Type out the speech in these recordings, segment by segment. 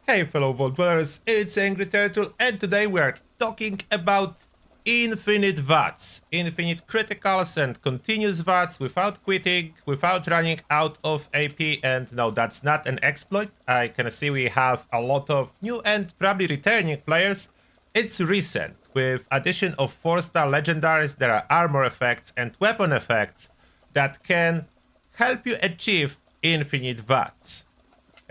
Hey fellow Vault Dwellers, it's Angry Turtle, and today we are talking about infinite VATS. Infinite criticals and continuous VATS without quitting, without running out of AP, and no, that's not an exploit. I can see we have a lot of new and probably returning players. It's recent. With addition of 4-star legendaries, there are armor effects and weapon effects that can help you achieve infinite VATS.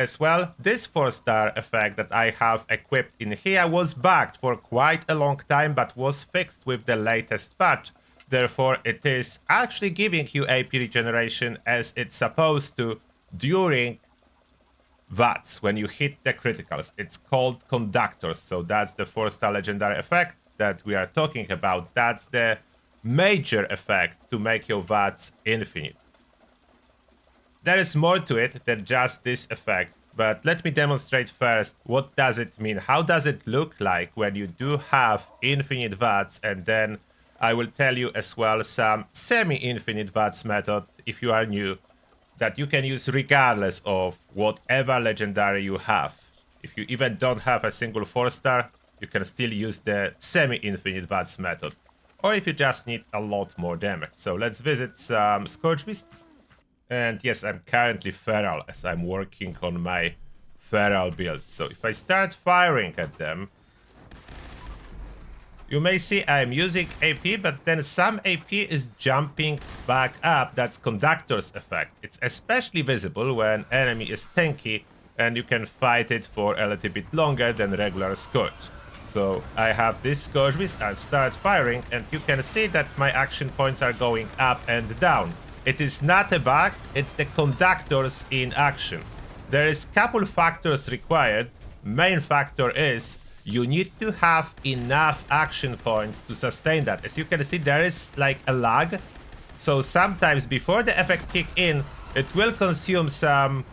As well, this 4-star effect that I have equipped in here was bugged for quite a long time, but was fixed with the latest patch. Therefore, it is actually giving you AP regeneration as it's supposed to during VATS, when you hit the criticals. It's called Conductors, so that's the 4-star legendary effect that we are talking about. That's the major effect to make your VATS infinite. There is more to it than just this effect, but let me demonstrate first what does it mean, how does it look like when you do have infinite VATS, and then I will tell you as well some semi-infinite VATS method if you are new that you can use regardless of whatever legendary you have. If you even don't have a single 4-star, you can still use the semi-infinite VATS method, or if you just need a lot more damage. So let's visit some Scourge Beasts. And yes, I'm currently feral as I'm working on my feral build. So if I start firing at them, you may see I'm using AP, but then some AP is jumping back up. That's Conductor's effect. It's especially visible when enemy is tanky and you can fight it for a little bit longer than regular Scourge. So I have this Scourge Beast, I start firing, and you can see that my action points are going up and down. It is not a bug, it's the Conductors in action. There is couple factors required. Main factor is you need to have enough action points to sustain that. As you can see, there is like a lag. So sometimes before the effect kick in, it will consume some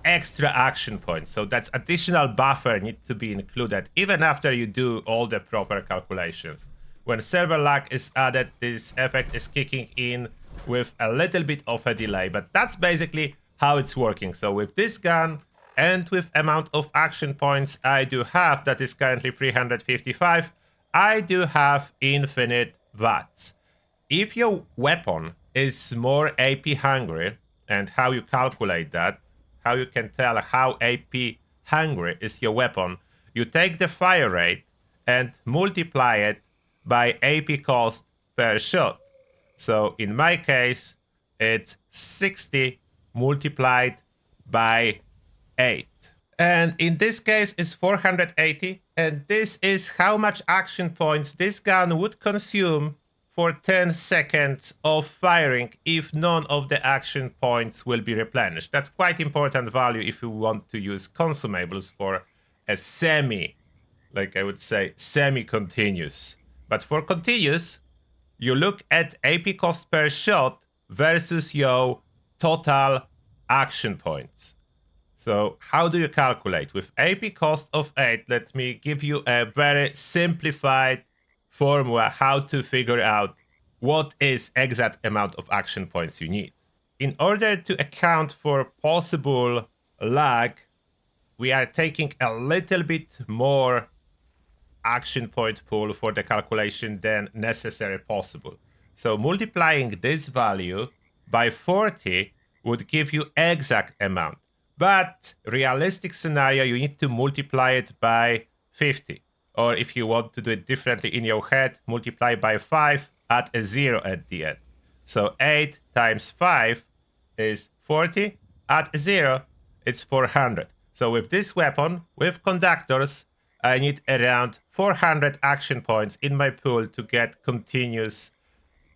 extra action points. So that's additional buffer need to be included even after you do all the proper calculations. When server lag is added, this effect is kicking in with a little bit of a delay, but that's basically how it's working. So with this gun and with amount of action points I do have, that is currently 355, I do have infinite VATS. If your weapon is more AP hungry, and how you calculate that, how you can tell how AP hungry is your weapon, you take the fire rate and multiply it by AP cost per shot. So in my case, it's 60 multiplied by 8. And in this case, it's 480. And this is how much action points this gun would consume for 10 seconds of firing if none of the action points will be replenished. That's quite important value if you want to use consumables for a like I would say, semi-continuous. But for continuous, you look at AP cost per shot versus your total action points. So how do you calculate? With AP cost of 8, let me give you a very simplified formula how to figure out what is exact amount of action points you need. In order to account for possible lag, we are taking a little bit more action point pool for the calculation than necessary possible. So multiplying this value by 40 would give you exact amount. But realistic scenario, you need to multiply it by 50. Or if you want to do it differently in your head, multiply by 5, add a 0 at the end. So 8 times 5 is 40, add a 0, it's 400. So with this weapon, with Conductors, I need around 400 action points in my pool to get continuous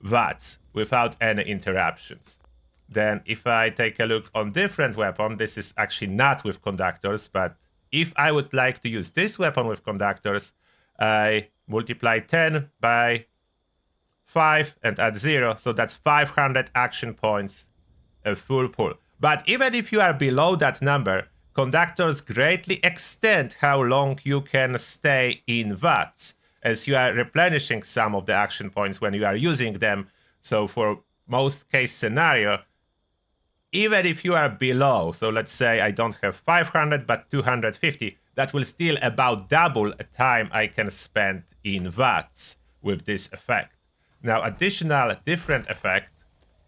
VATS without any interruptions. Then if I take a look on different weapon, this is actually not with Conductors, but if I would like to use this weapon with Conductors, I multiply 10 by 5 and add 0, so that's 500 action points, a full pool. But even if you are below that number, Conductors greatly extend how long you can stay in VATS, as you are replenishing some of the action points when you are using them. So for most case scenario, even if you are below, so let's say I don't have 500 but 250, that will still about double a time I can spend in VATS with this effect. Now, additional different effect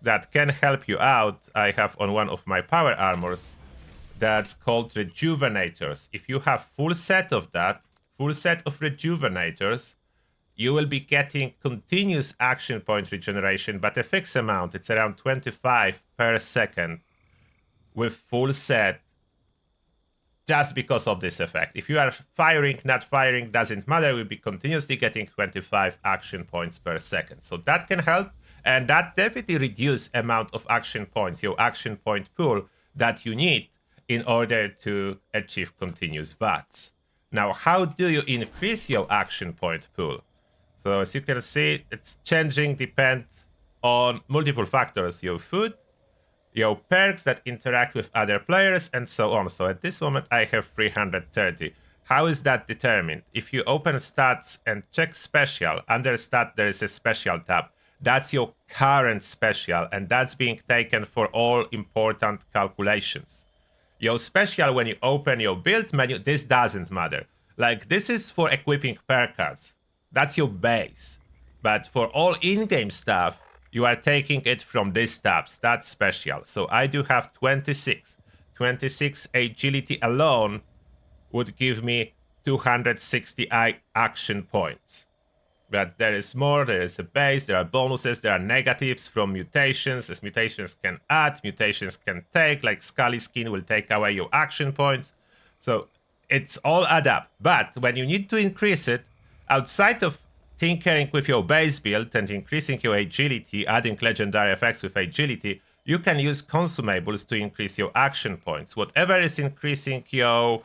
that can help you out, I have on one of my power armors that's called Rejuvenators. If you have full set of that, full set of Rejuvenators, you will be getting continuous action point regeneration, but a fixed amount. It's around 25 per second with full set, just because of this effect. If you are firing, not firing, doesn't matter. You'll be continuously getting 25 action points per second. So that can help, and that definitely reduce amount of action points, your action point pool that you need in order to achieve continuous VATS. Now, how do you increase your action point pool? So as you can see, it's changing depend on multiple factors: your food, your perks that interact with other players, and so on. So at this moment, I have 330. How is that determined? If you open stats and check special, under stat there is a special tab. That's your current special, and that's being taken for all important calculations. Your special, when you open your build menu, this doesn't matter. Like, this is for equipping perk cards. That's your base. But for all in-game stuff, you are taking it from these tabs. That's special. So I do have 26. 26 agility alone would give me 260 action points. But there is more, there is a base, there are bonuses, there are negatives from mutations. As mutations can add, mutations can take, like Scully skin will take away your action points. So it's all add up. But when you need to increase it, outside of tinkering with your base build and increasing your agility, adding legendary effects with agility, you can use consumables to increase your action points. Whatever is increasing your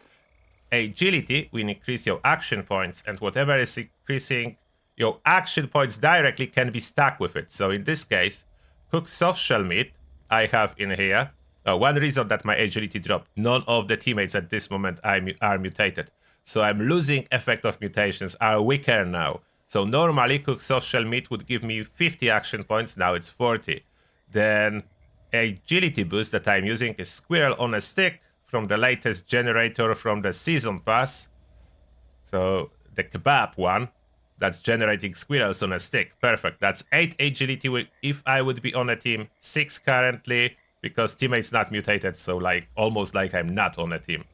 agility will increase your action points, and whatever is increasing your action points directly can be stuck with it. So in this case, cook soft shell meat I have in here. One reason that my agility dropped, none of the teammates at this moment are mutated. So I'm losing effect of mutations, are weaker now. So normally cook soft shell meat would give me 50 action points, now it's 40. Then agility boost that I'm using is squirrel on a stick from the latest generator from the season pass. So the kebab one, that's generating squirrels on a stick. Perfect. That's 8 agility if I would be on a team. 6 currently because teammates not mutated. So like almost like I'm not on a team.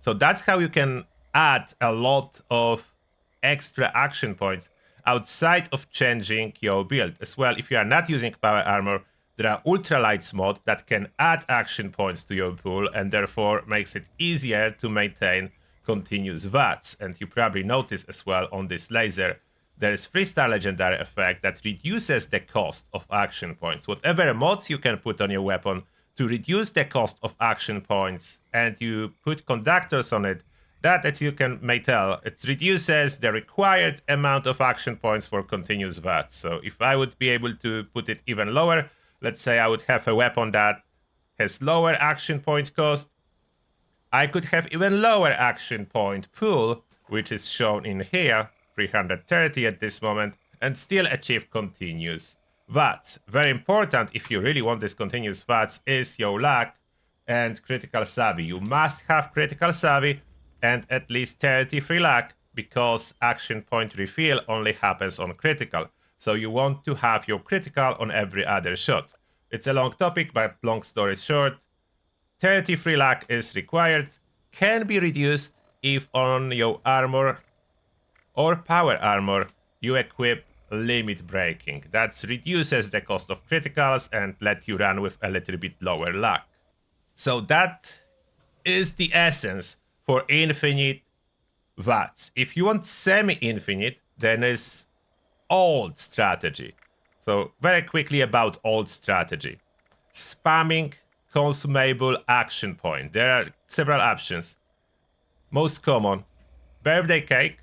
So that's how you can add a lot of extra action points outside of changing your build. As well, if you are not using power armor, there are ultralights mod that can add action points to your pool and therefore makes it easier to maintain continuous VATS. And you probably notice as well on this laser, there is 3-star legendary effect that reduces the cost of action points. Whatever mods you can put on your weapon to reduce the cost of action points, and you put conductors on it, that, as you may tell, it reduces the required amount of action points for continuous VATS. So if I would be able to put it even lower, let's say I would have a weapon that has lower action point cost, I could have even lower action point pool, which is shown in here, 330 at this moment, and still achieve continuous VATS. Very important if you really want this continuous VATS is your luck and critical savvy. You must have critical savvy and at least 33 luck, because action point refill only happens on critical. So you want to have your critical on every other shot. It's a long topic, but long story short, 33 luck is required, can be reduced if on your armor or power armor you equip limit breaking. That reduces the cost of criticals and let you run with a little bit lower luck. So that is the essence for infinite VATS. If you want semi-infinite, then is old strategy. So very quickly about old strategy. Spamming consumable action point. There are several options. Most common, birthday cake.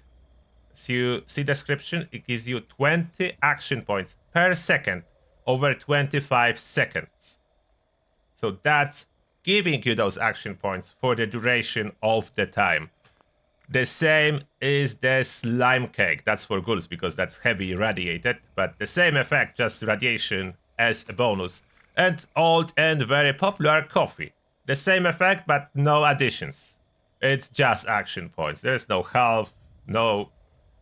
As you see description, it gives you 20 action points per second over 25 seconds. So that's giving you those action points for the duration of the time. The same is the slime cake. That's for ghouls because that's heavy irradiated, but the same effect, just radiation as a bonus. And old and very popular coffee. The same effect, but no additions. It's just action points. There's no health, no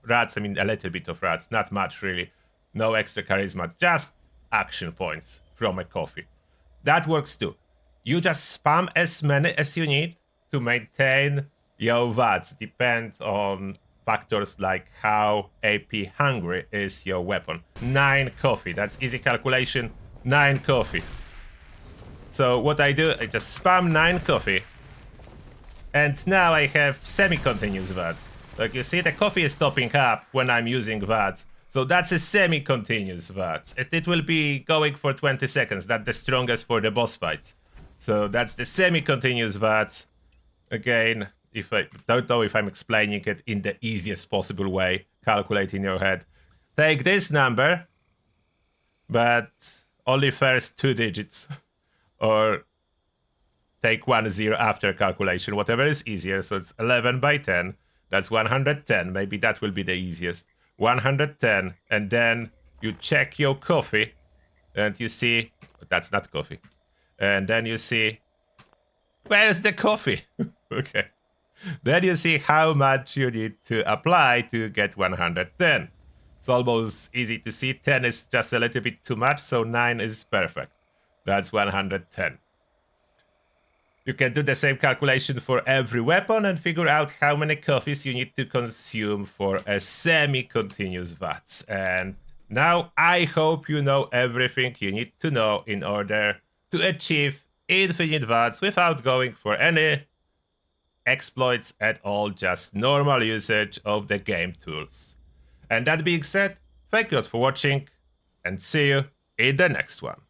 rats. I mean, a little bit of rats, not much really. No extra charisma, just action points from a coffee. That works too. You just spam as many as you need to maintain your VATS. Depend on factors like how AP hungry is your weapon. 9 coffee, that's easy calculation. 9 coffee. So what I do, I just spam 9 coffee. And now I have semi-continuous VATS. Like you see, the coffee is topping up when I'm using VATS. So that's a semi-continuous VATS. It will be going for 20 seconds. That's the strongest for the boss fights. So that's the semi-continuous VATS. Again, if I don't know if I'm explaining it in the easiest possible way, calculate in your head. Take this number, but only first 2 digits. Or take 1 0 after calculation, whatever is easier. So it's 11 by 10. That's 110. Maybe that will be the easiest. 110. And then you check your coffee and you see, that's not coffee. And then you see, where's the coffee? Okay. Then you see how much you need to apply to get 110. It's almost easy to see. 10 is just a little bit too much, so 9 is perfect. That's 110. You can do the same calculation for every weapon and figure out how many coffees you need to consume for a semi-continuous VATS. And now I hope you know everything you need to know in order to achieve infinite VATS without going for any exploits at all, just normal usage of the game tools. And that being said, thank you all for watching and see you in the next one.